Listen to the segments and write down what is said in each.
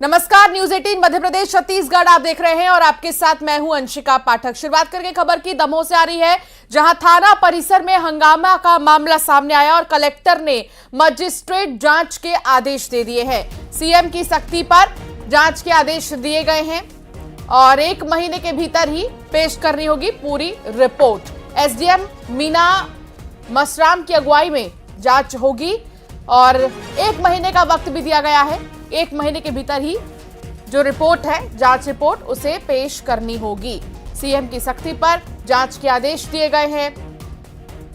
नमस्कार, न्यूज 18 मध्य प्रदेश छत्तीसगढ़ आप देख रहे हैं और आपके साथ मैं हूं अंशिका पाठक। शुरुआत करके खबर की दमोह से आ रही है, जहां थाना परिसर में हंगामा का मामला सामने आया और कलेक्टर ने मजिस्ट्रेट जांच के आदेश दे दिए हैं। सीएम की सख्ती पर जांच के आदेश दिए गए हैं और 1 महीने के भीतर ही पेश करनी होगी पूरी रिपोर्ट। एसडीएम मीना मसराम की अगुवाई में जांच होगी और 1 महीने का वक्त भी दिया गया है। 1 महीने के भीतर ही जो रिपोर्ट है, जांच रिपोर्ट, उसे पेश करनी होगी। सीएम की सख्ती पर जांच के आदेश दिए गए हैं।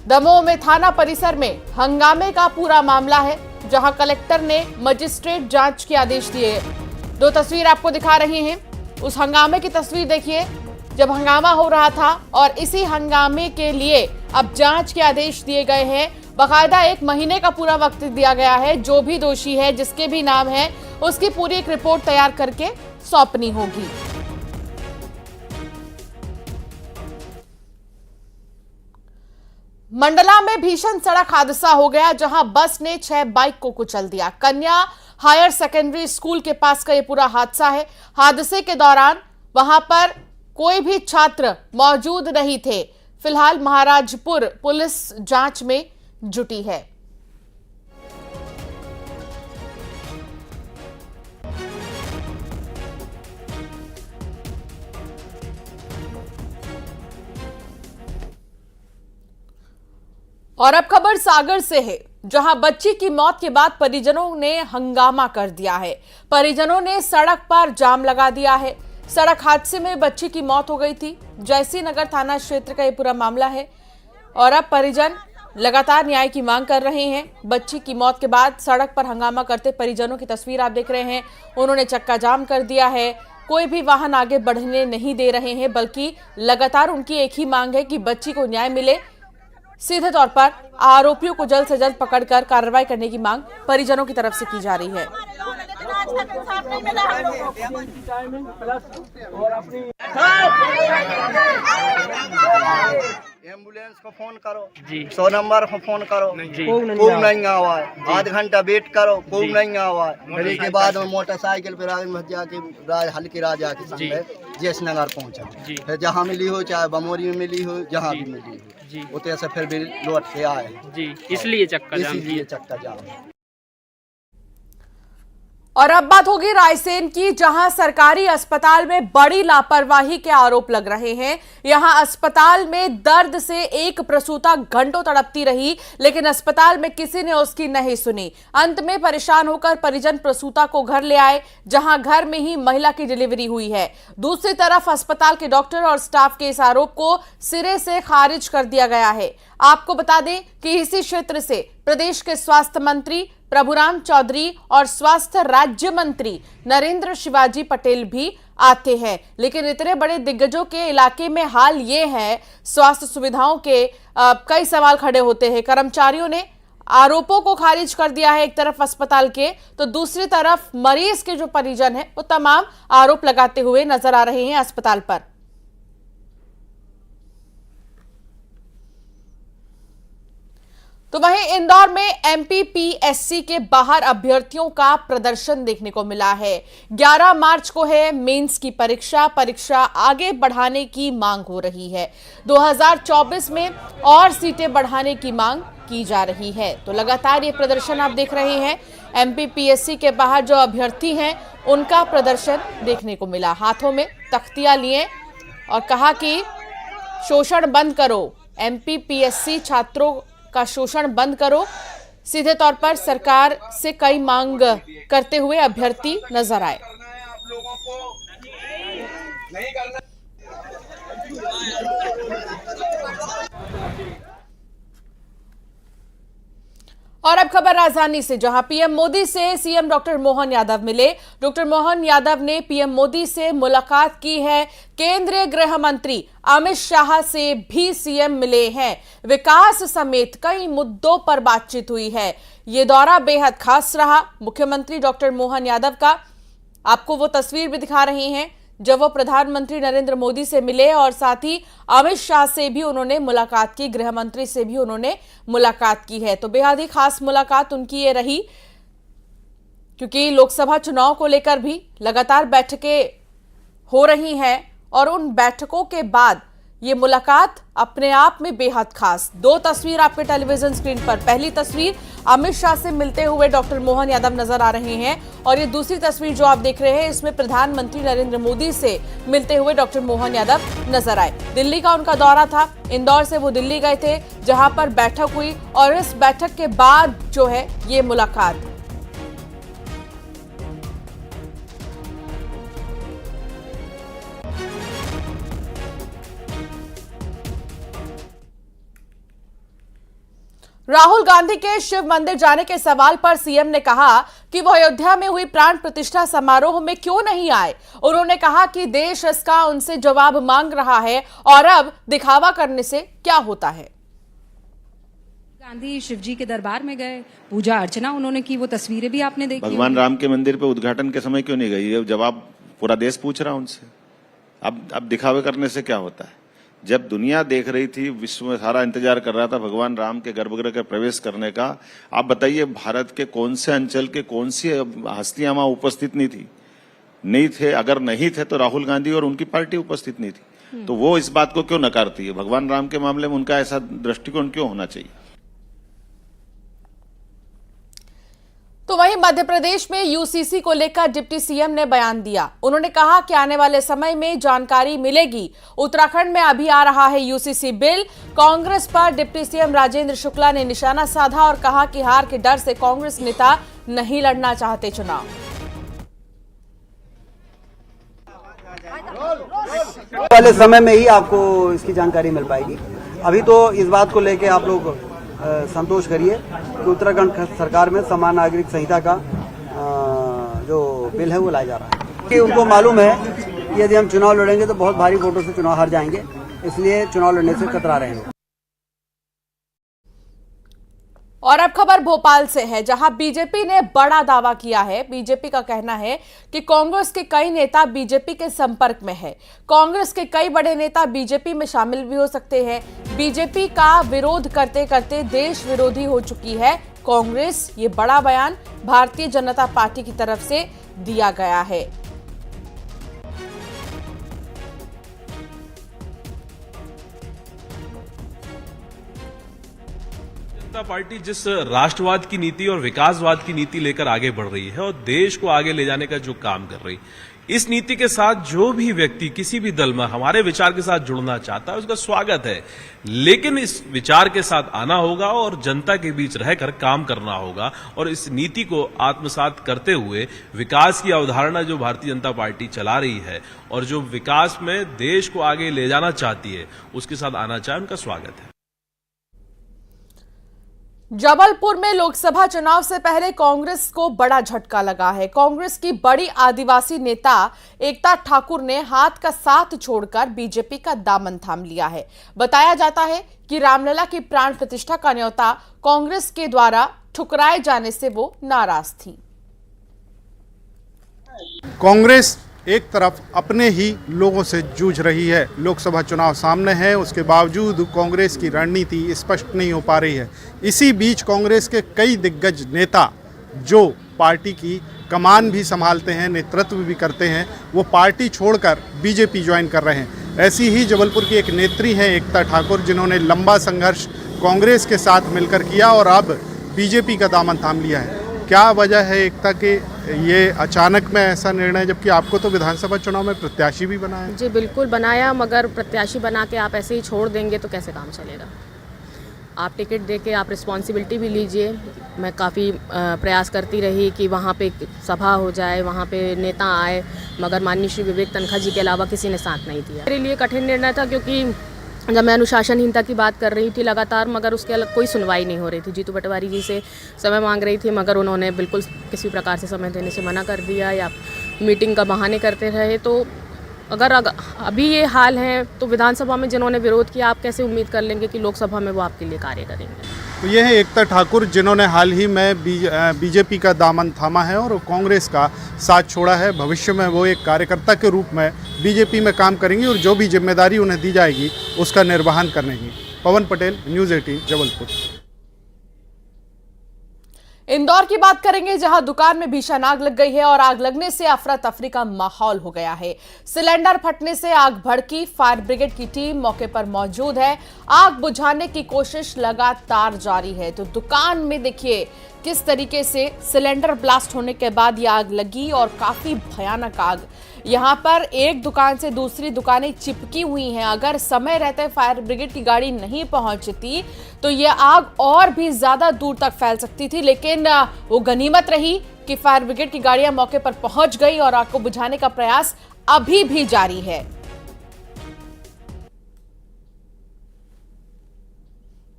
दमोह में थाना परिसर में हंगामे का पूरा मामला है, जहां कलेक्टर ने मजिस्ट्रेट जांच के आदेश दिए। 2 तस्वीर आपको दिखा रहे हैं। उस हंगामे की तस्वीर देखिए जब हंगामा हो रहा था और इसी हंगामे के लिए अब जांच के आदेश दिए गए हैं। बकायदा 1 महीने का पूरा वक्त दिया गया है। जो भी दोषी है, जिसके भी नाम है, उसकी पूरी एक रिपोर्ट तैयार करके सौंपनी होगी। मंडला में भीषण सड़क हादसा हो गया, जहां बस ने 6 बाइक को कुचल दिया। कन्या हायर सेकेंडरी स्कूल के पास का यह पूरा हादसा है। हादसे के दौरान वहां पर कोई भी छात्र मौजूद नहीं थे। फिलहाल महाराजपुर पुलिस जांच में जुटी है। और अब खबर सागर से है, जहां बच्ची की मौत के बाद परिजनों ने हंगामा कर दिया है। परिजनों ने सड़क पर जाम लगा दिया है। सड़क हादसे में बच्ची की मौत हो गई थी। जयसी नगर थाना क्षेत्र का यह पूरा मामला है और अब परिजन लगातार न्याय की मांग कर रहे हैं। बच्ची की मौत के बाद सड़क पर हंगामा करते परिजनों की तस्वीर आप देख रहे हैं। उन्होंने चक्का जाम कर दिया है। कोई भी वाहन आगे बढ़ने नहीं दे रहे हैं, बल्कि लगातार उनकी एक ही मांग है कि बच्ची को न्याय मिले। सीधे तौर पर आरोपियों को जल्द से जल्द पकड़कर कार्रवाई करने की मांग परिजनों की तरफ से की जा रही है। एम्बुलेंस को फोन करो जी, 100 नंबर को फोन करो कोई नहीं आवा है। आध घंटा वेट करो, कोई नहीं आवा है। फिर के बाद में मोटरसाइकिल पे हल्की राजा के संग जयस नगर पहुंचा। फिर जहाँ मिली हो, चाहे बमोरी में मिली हो, जहाँ भी मिली हो, उतने से फिर भी लौट के आए जी। इसलिए चक्का जाम। और अब बात होगी रायसेन की, जहां सरकारी अस्पताल में बड़ी लापरवाही के आरोप लग रहे हैं। यहां अस्पताल में दर्द से एक प्रसूता घंटों तड़पती रही, लेकिन अस्पताल में किसी ने उसकी नहीं सुनी। अंत में परेशान होकर परिजन प्रसूता को घर ले आए, जहां घर में ही महिला की डिलीवरी हुई है। दूसरी तरफ अस्पताल के डॉक्टर और स्टाफ के इस आरोप को सिरे से खारिज कर दिया गया है। आपको बता दें कि इसी क्षेत्र से प्रदेश के स्वास्थ्य मंत्री प्रभुराम चौधरी और स्वास्थ्य राज्य मंत्री नरेंद्र शिवाजी पटेल भी आते हैं, लेकिन इतने बड़े दिग्गजों के इलाके में हाल ये है, स्वास्थ्य सुविधाओं के कई सवाल खड़े होते हैं। कर्मचारियों ने आरोपों को खारिज कर दिया है एक तरफ अस्पताल के, तो दूसरी तरफ मरीज के जो परिजन हैं वो तमाम आरोप लगाते हुए नजर आ रहे हैं अस्पताल पर। तो वहीं इंदौर में एमपीपीएससी के बाहर अभ्यर्थियों का प्रदर्शन देखने को मिला है। 11 मार्च को है मेंस की परीक्षा आगे बढ़ाने की मांग हो रही है। 2024 में और सीटें बढ़ाने की मांग की जा रही है। तो लगातार ये प्रदर्शन आप देख रहे हैं। एमपीपीएससी के बाहर जो अभ्यर्थी हैं उनका प्रदर्शन देखने को मिला। हाथों में तख्तियां लिए और कहा कि शोषण बंद करो, एमपीपीएससी छात्रों का शोषण बंद करो। सीधे तौर पर सरकार से कई मांग करते हुए अभ्यर्थी नजर आए। और अब खबर राजधानी से, जहां पीएम मोदी से सीएम डॉक्टर मोहन यादव मिले। डॉक्टर मोहन यादव ने पीएम मोदी से मुलाकात की है। केंद्रीय गृह मंत्री अमित शाह से भी सीएम मिले हैं। विकास समेत कई मुद्दों पर बातचीत हुई है। ये दौरा बेहद खास रहा मुख्यमंत्री डॉक्टर मोहन यादव का। आपको वो तस्वीर भी दिखा रहे हैं जब वो प्रधानमंत्री नरेंद्र मोदी से मिले और साथ ही अमित शाह से भी उन्होंने मुलाकात की, गृह मंत्री से भी उन्होंने मुलाकात की है। तो बेहद ही खास मुलाकात उनकी ये रही, क्योंकि लोकसभा चुनाव को लेकर भी लगातार बैठकें हो रही हैं और उन बैठकों के बाद ये मुलाकात अपने आप में बेहद खास। दो तस्वीर आपके टेलीविजन स्क्रीन पर। पहली तस्वीर अमित शाह से मिलते हुए डॉक्टर मोहन यादव नजर आ रहे हैं और ये दूसरी तस्वीर जो आप देख रहे हैं इसमें प्रधानमंत्री नरेंद्र मोदी से मिलते हुए डॉक्टर मोहन यादव नजर आए। दिल्ली का उनका दौरा था, इंदौर से वो दिल्ली गए थे जहां पर बैठक हुई और इस बैठक के बाद जो है ये मुलाकात। राहुल गांधी के शिव मंदिर जाने के सवाल पर सीएम ने कहा कि वो अयोध्या में हुई प्राण प्रतिष्ठा समारोह में क्यों नहीं आए। उन्होंने कहा कि देश इसका उनसे जवाब मांग रहा है और अब दिखावा करने से क्या होता है। गांधी शिव जी के दरबार में गए, पूजा अर्चना उन्होंने की, वो तस्वीरें भी आपने देखी। भगवान राम के मंदिर पे उद्घाटन के समय क्यों नहीं गई? ये जवाब पूरा देश पूछ रहा उनसे। अब दिखावे करने से क्या होता है? जब दुनिया देख रही थी, विश्व में सारा इंतजार कर रहा था भगवान राम के गर्भगृह के प्रवेश करने का, आप बताइए भारत के कौन से अंचल के कौन सी हस्तियां वहां उपस्थित नहीं थे? अगर नहीं थे तो राहुल गांधी और उनकी पार्टी उपस्थित नहीं थी। तो वो इस बात को क्यों नकारती है? भगवान राम के मामले में उनका ऐसा दृष्टिकोण क्यों होना चाहिए? तो वहीं मध्य प्रदेश में यूसीसी को लेकर डिप्टी सीएम ने बयान दिया। उन्होंने कहा कि आने वाले समय में जानकारी मिलेगी। उत्तराखंड में अभी आ रहा है यूसीसी बिल। कांग्रेस पर डिप्टी सीएम राजेंद्र शुक्ला ने निशाना साधा और कहा कि हार के डर से कांग्रेस नेता नहीं लड़ना चाहते चुनाव। वाले समय में ही आपको इसकी जानकारी मिल पाएगी। अभी तो इस बात को लेके आप लोग संतोष करिए कि उत्तराखंड सरकार में समान नागरिक संहिता का जो बिल है वो लाया जा रहा है। कि उनको मालूम है कि यदि हम चुनाव लड़ेंगे तो बहुत भारी वोटों से चुनाव हार जाएंगे, इसलिए चुनाव लड़ने से कतरा रहे हैं। और अब खबर भोपाल से है, जहां बीजेपी ने बड़ा दावा किया है। बीजेपी का कहना है कि कांग्रेस के कई नेता बीजेपी के संपर्क में है। कांग्रेस के कई बड़े नेता बीजेपी में शामिल भी हो सकते हैं। बीजेपी का विरोध करते करते देश विरोधी हो चुकी है कांग्रेस। ये बड़ा बयान भारतीय जनता पार्टी की तरफ से दिया गया है। जनता पार्टी जिस राष्ट्रवाद की नीति और विकासवाद की नीति लेकर आगे बढ़ रही है और देश को आगे ले जाने का जो काम कर रही है, इस नीति के साथ जो भी व्यक्ति किसी भी दल में हमारे विचार के साथ जुड़ना चाहता है उसका स्वागत है। लेकिन इस विचार के साथ आना होगा और जनता के बीच रहकर काम करना होगा और इस नीति को आत्मसात करते हुए विकास की अवधारणा जो भारतीय जनता पार्टी चला रही है और जो विकास में देश को आगे ले जाना चाहती है उसके साथ आना चाहे, उनका स्वागत है। जबलपुर में लोकसभा चुनाव से पहले कांग्रेस को बड़ा झटका लगा है। कांग्रेस की बड़ी आदिवासी नेता एकता ठाकुर ने हाथ का साथ छोड़कर बीजेपी का दामन थाम लिया है। बताया जाता है कि रामलला की प्राण प्रतिष्ठा का न्योता कांग्रेस के द्वारा ठुकराए जाने से वो नाराज थी। कांग्रेस एक तरफ अपने ही लोगों से जूझ रही है। लोकसभा चुनाव सामने है, उसके बावजूद कांग्रेस की रणनीति स्पष्ट नहीं हो पा रही है। इसी बीच कांग्रेस के कई दिग्गज नेता जो पार्टी की कमान भी संभालते हैं, नेतृत्व भी करते हैं, वो पार्टी छोड़कर बीजेपी ज्वाइन कर रहे हैं। ऐसी ही जबलपुर की एक नेत्री हैं एकता ठाकुर, जिन्होंने लंबा संघर्ष कांग्रेस के साथ मिलकर किया और अब बीजेपी का दामन थाम लिया है। क्या वजह है एकता के ये अचानक में ऐसा निर्णय, जबकि आपको तो विधानसभा चुनाव में प्रत्याशी भी बनाया? जी बिल्कुल बनाया, मगर प्रत्याशी बना के आप ऐसे ही छोड़ देंगे तो कैसे काम चलेगा। आप टिकट दे के आप रिस्पॉन्सिबिलिटी भी लीजिए। मैं काफ़ी प्रयास करती रही कि वहाँ पे सभा हो जाए, वहाँ पे नेता आए, मगर माननीय श्री विवेक तनखा जी के अलावा किसी ने साथ नहीं दिया। मेरे लिए कठिन निर्णय था, क्योंकि जब मैं अनुशासनहीनता की बात कर रही थी लगातार, मगर उसके अलग कोई सुनवाई नहीं हो रही थी। जीतू पटवारी जी से समय मांग रही थी, मगर उन्होंने बिल्कुल किसी प्रकार से समय देने से मना कर दिया या मीटिंग का बहाने करते रहे। तो अगर अभी ये हाल है तो विधानसभा में जिन्होंने विरोध किया, आप कैसे उम्मीद कर लेंगे कि लोकसभा में वो आपके लिए कार्य करेंगे। तो ये है एकता ठाकुर, जिन्होंने हाल ही में बीजेपी का दामन थामा है और कांग्रेस का साथ छोड़ा है। भविष्य में वो एक कार्यकर्ता के रूप में बीजेपी में काम करेंगी और जो भी जिम्मेदारी उन्हें दी जाएगी उसका निर्वहन करेंगी। पवन पटेल, न्यूज़ 18 जबलपुर। इंदौर की बात करेंगे, जहां दुकान में भीषण आग लग गई है और आग लगने से अफरा तफरी का माहौल हो गया है। सिलेंडर फटने से आग भड़की, फायर ब्रिगेड की टीम मौके पर मौजूद है। आग बुझाने की कोशिश लगातार जारी है। तो दुकान में देखिए किस तरीके से सिलेंडर ब्लास्ट होने के बाद यह आग लगी और काफी भयानक आग। यहां पर एक दुकान से दूसरी दुकानें चिपकी हुई हैं। अगर समय रहते फायर ब्रिगेड की गाड़ी नहीं पहुंचती तो यह आग और भी ज्यादा दूर तक फैल सकती थी, लेकिन वो गनीमत रही कि फायर ब्रिगेड की गाड़ियां मौके पर पहुंच गई और आग को बुझाने का प्रयास अभी भी जारी है।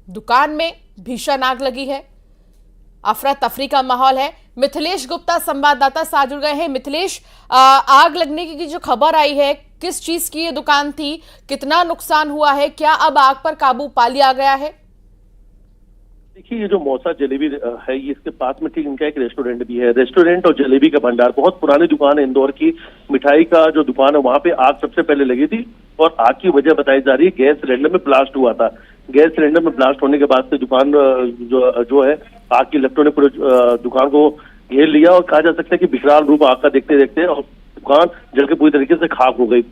दुकान में भीषण आग लगी है, अफरा तफरी का माहौल है। मिथिलेश गुप्ता संवाददाता साथ जुड़ गए हैं। मिथिलेश, आग लगने की जो खबर आई है, किस चीज की ये दुकान थी, कितना नुकसान हुआ है, क्या अब आग पर काबू पा लिया गया है? देखिए, ये जो मौसा जलेबी है, ये इसके पास में ठीक इनका एक रेस्टोरेंट भी है। रेस्टोरेंट और जलेबी का भंडार, बहुत पुरानी दुकान है इंदौर की। मिठाई का जो दुकान है वहां पे आग सबसे पहले लगी थी और आग की वजह बताई जा रही है गैस सिलेंडर में ब्लास्ट हुआ था। गैस सिलेंडर में ब्लास्ट होने के बाद से दुकान जो है आग की लपटों ने पूरे दुकान को घेर लिया और कहा जा सकता है कि विकराल रूप आग का देखते देखते और दुकान जल के पूरी तरीके से खाक हो गई।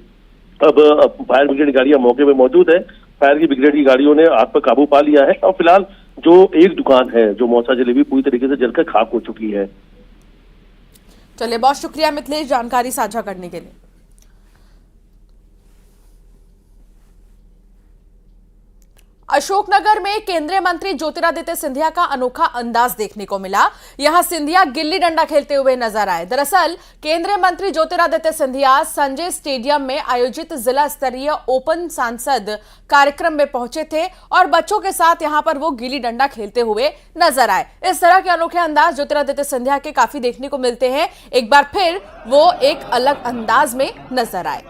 अब फायर ब्रिगेड की गाड़ियां मौके पे मौजूद है। फायर की ब्रिगेड की गाड़ियों ने आग पर काबू पा लिया है और फिलहाल जो एक दुकान है जो मौसा जलेबी पूरी तरीके से जलकर खाक हो चुकी है। चलिए, बहुत शुक्रिया मिथिलेश जानकारी साझा करने के लिए। अशोकनगर में केंद्रीय मंत्री ज्योतिरादित्य सिंधिया का अनोखा अंदाज देखने को मिला। यहां सिंधिया गिल्ली डंडा खेलते हुए नजर आए। दरअसल केंद्रीय मंत्री ज्योतिरादित्य सिंधिया संजय स्टेडियम में आयोजित जिला स्तरीय ओपन सांसद कार्यक्रम में पहुंचे थे और बच्चों के साथ यहां पर वो गिल्ली डंडा खेलते हुए नजर आए। इस तरह के अनोखे अंदाज ज्योतिरादित्य सिंधिया के काफी देखने को मिलते हैं। एक बार फिर वो एक अलग अंदाज में नजर आए।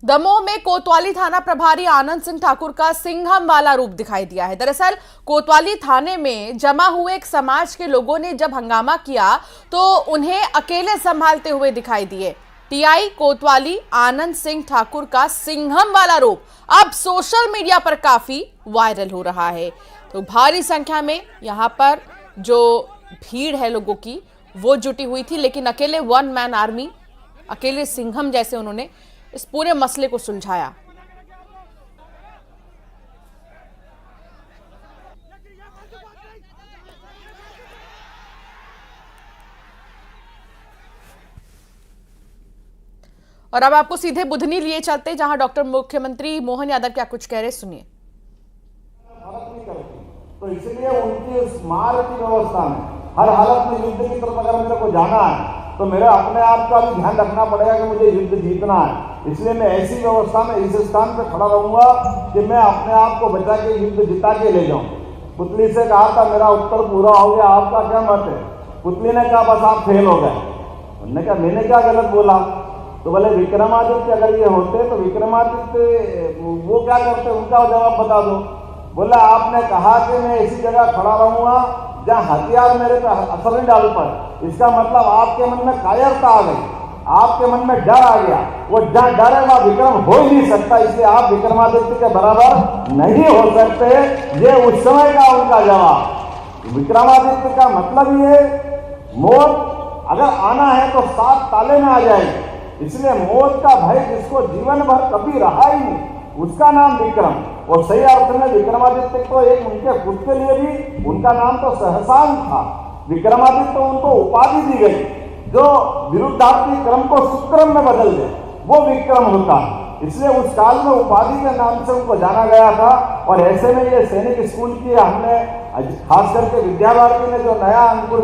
दमोह में कोतवाली थाना प्रभारी आनंद सिंह ठाकुर का सिंघम वाला रूप दिखाई दिया है। दरअसल कोतवाली थाने में जमा हुए एक समाज के लोगों ने जब हंगामा किया तो उन्हें अकेले संभालते हुए दिखाई दिए। टीआई कोतवाली आनंद सिंह ठाकुर का सिंघम वाला रूप अब सोशल मीडिया पर काफी वायरल हो रहा है। तो भारी संख्या में यहां पर जो भीड़ है लोगों की वो जुटी हुई थी, लेकिन अकेले वन मैन आर्मी, अकेले सिंघम जैसे उन्होंने इस पूरे मसले को सुलझाया। और अब आपको सीधे बुधनी लिए चलते, जहां डॉक्टर मुख्यमंत्री मोहन यादव क्या कुछ कह रहे, सुनिए। तो इसलिए उनकी उस मार्ग की व्यवस्था में हर हालत में युद्ध की तरफ अगर मेरे को जाना है तो मेरे अपने आप का भी ध्यान रखना पड़ेगा कि मुझे युद्ध जीतना है। इसलिए मैं ऐसी व्यवस्था में इस स्थान पर खड़ा रहूंगा कि मैं अपने आप को बचा के युद्ध जिता के ले जाऊं। पुतली से कहा था मेरा उत्तर पूरा हो गया, आपका क्या मत है? पुतली ने कहा बस आप फेल हो गए। उन्होंने कहा मैंने क्या गलत बोला? तो बोले विक्रमादित्य अगर ये होते तो विक्रमादित्य वो क्या करते, उनका जवाब बता दो। बोला आपने कहा कि मैं इसी जगह खड़ा रहूंगा जहां हथियार मेरे पे असर नहीं डाल पाए। इसका मतलब आपके मन में कायरता आ गई, आपके मन में डर आ गया। वो जहां डर है वहां विक्रम हो ही नहीं सकता, इसलिए आप विक्रमादित्य के बराबर नहीं हो सकते। ये उस समय का उनका जवाब। विक्रमादित्य का मतलब ये मौत अगर आना है तो 7 ताले में आ जाएगी। इसलिए मौत का भय जिसको जीवन भर कभी रहा ही नहीं, उसका नाम विक्रम। और सही अर्थ में विक्रमादित्य को एक उनके खुद के लिए भी उनका नाम तो सहसान था। विक्रमादित्य उनको उपाधि दी गई जो विरुद्धार्थी क्रम को सुक्रम में बदल दे, वो विक्रम होता। इसलिए उस काल में उपाधि के नाम से उनको जाना गया था। और ऐसे में ये सैनिक स्कूल की हमने खास करके विद्या भारती ने जो नया अंकुर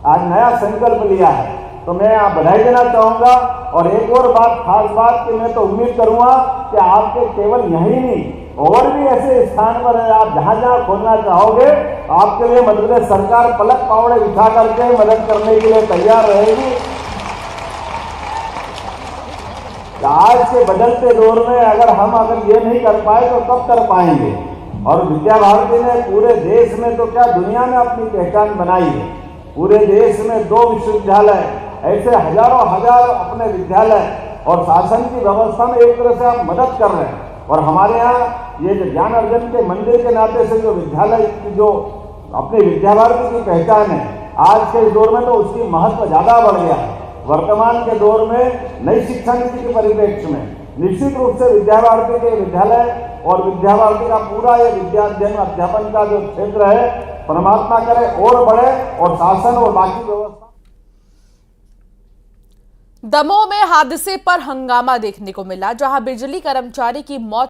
आज नया संकल्प लिया है, तो मैं आप बधाई देना चाहूंगा। और एक और बात, खास बात कि मैं तो उम्मीद करूंगा कि आपके केवल यही नहीं और भी ऐसे स्थान पर आप जहां जहां खोलना चाहोगे, आपके लिए मध्य प्रदेश सरकार पलक पावड़े बिछा करके मदद करने के लिए तैयार रहेगी। आज के बदलते दौर में अगर ये नहीं कर पाए तो कब कर पाएंगे। और विद्या भारती ने पूरे देश में तो क्या दुनिया में अपनी पहचान बनाई है। पूरे देश में 2 विश्वविद्यालय, ऐसे हजारों हजार अपने विद्यालय और शासन की व्यवस्था में एक तरह से आप मदद कर रहे हैं। और हमारे यहाँ ये जो ज्ञान अर्जन के मंदिर के नाते से जो विद्यालय की जो अपनी विद्या भारती की पहचान है, आज के इस दौर में तो उसकी महत्व ज्यादा बढ़ गया है। वर्तमान के दौर में नई शिक्षा नीति के परिप्रेक्ष्य में निश्चित रूप से विद्या भारती के विद्यालय और विद्या भारती का पूरा ये विद्या अध्ययन अध्यापन का जो क्षेत्र है, परमात्मा करे और बढ़े और शासन और बाकी व्यवस्था। दमोह में हादसे पर हंगामा देखने को मिला, जहां बिजली कर्मचारी की मौत